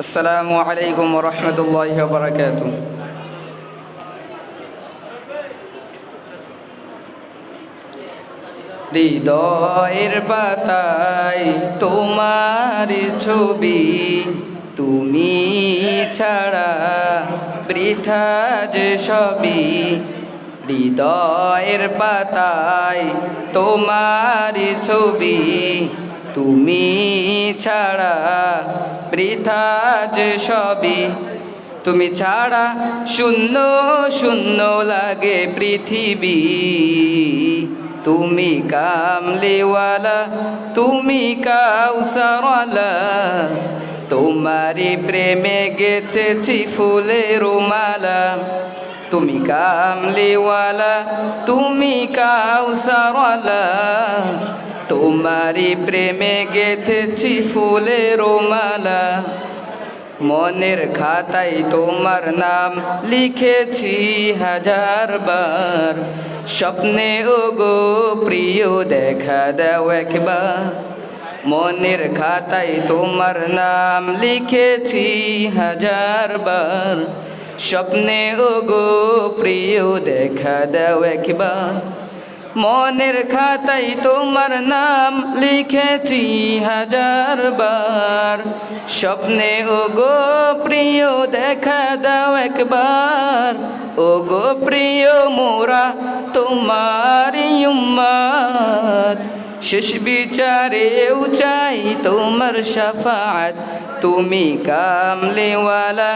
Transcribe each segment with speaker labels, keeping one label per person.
Speaker 1: আসসালামু আলাইকুম ওয়া রাহমাতুল্লাহি ওয়া বারাকাতুহু। হৃদয়ের পাতায় তোমার ছবি, তুমি ছাড়া বৃথা যে সবই। হৃদয়ের পাতায় তোমার ছবি, তুমি ছাড়া বৃথা যে সবই। তুমি ছাড়া শূন্য শূন্য লাগে পৃথিবী। তুমি কামলিওয়ালা, তুমি কাউসারওয়ালা, তোমারি প্রেমে গেথেছি ফুলের মালা। তুমি কামলিওয়ালা, তুমি কাউসারওয়ালা, তোমারি প্রেমে গেথেছি ফুলের মালা। মনের খাতায় তোমার নাম লিখেছি হাজার বার, স্বপ্নে ওগো প্রিয় দেখা দাও একবার। মনের খাতায় তোমার নাম লিখেছি হাজার বার, স্বপ্নে ওগো প্রিয় দেখা দাও একবার। মনের খাতায় তোমার নাম লিখেছি হাজার বার, স্বপ্নে ওগো প্রিয় দেখা দাও একবার। ওগো প্রিয় মোরা তোমারি উম্মত, শেষ বিচারেও চাই তোমার শাফাআত। তুমি কামলিওয়ালা,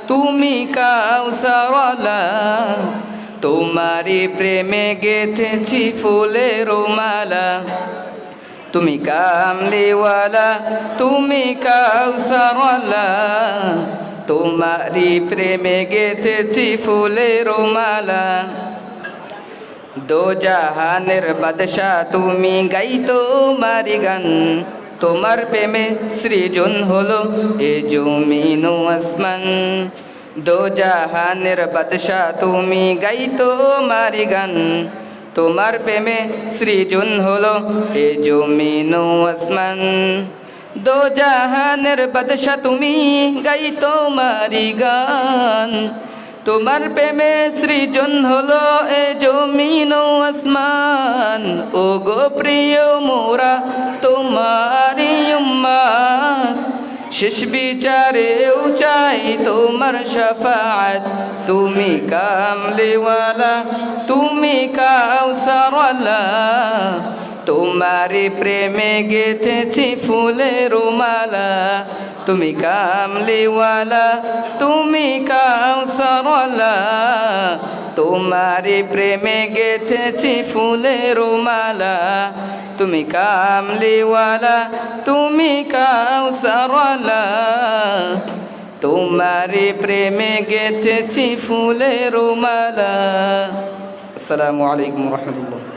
Speaker 1: তুমি কাউসারওয়ালা, তোমারি প্রেমে গেথেছি ফুলের মালা। তুমি কামলিওয়ালা, তুমি কাউসারওয়ালা, তোমারি প্রেমে গেথেছি ফুলের মালা। দো জাহানের বাদশা তুমি, গাই তোমারি গান। তোমার প্রেমে সৃজন হলো এ জমিন ও আসমান। দো জাহানের বাদশা তুমি, গাই তোমারি গান। তোমার প্রেমে সৃজন হলো এ জমিন ও আসমান। দো জাহানের বাদশা তুমি, গাই তোমারি গান। তোমার প্রেমে সৃজন হলো এ জমিন ও আসমান। ও গো প্রিয় মোরা তোমারি উম্মত, শেষ বিচারেও চাই তোমার শাফাআত। তুমি কামলিওয়ালা, তুমি কাউসারওয়ালা, তোমারি প্রেমে গেথেছি ফুলের মালা। তুমি কামলিওয়ালা, তুমি কাউসারওয়ালা, তোমারি প্রেমে গেথেছি ফুলের মালা। তুমি কামলিওয়ালা, তুমি কাউসারওয়ালা, তোমারি প্রেমে গেথেছি ফুলের মালা। আসসালামু আলাইকুম ওয়া রাহমাতুল্লাহ।